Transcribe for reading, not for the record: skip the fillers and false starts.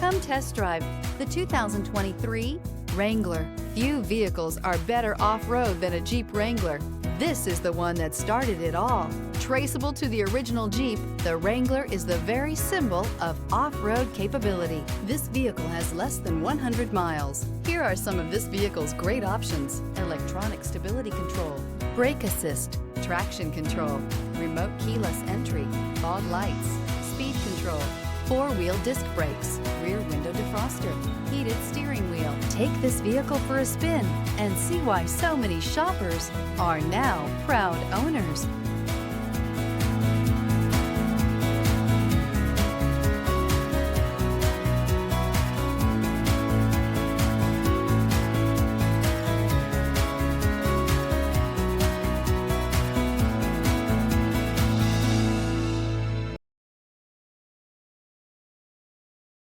Come test drive the 2023 Wrangler. Few vehicles are better off-road than a Jeep Wrangler. This is the one that started it all. Traceable to the original Jeep, the Wrangler is the very symbol of off-road capability. This vehicle has less than 100 miles. Here are some of this vehicle's great options: electronic stability control, brake assist, traction control, remote keyless entry, fog lights, speed control, four-wheel disc brakes, rear window defroster, heated steering wheel. Take this vehicle for a spin and see why so many shoppers are now proud owners.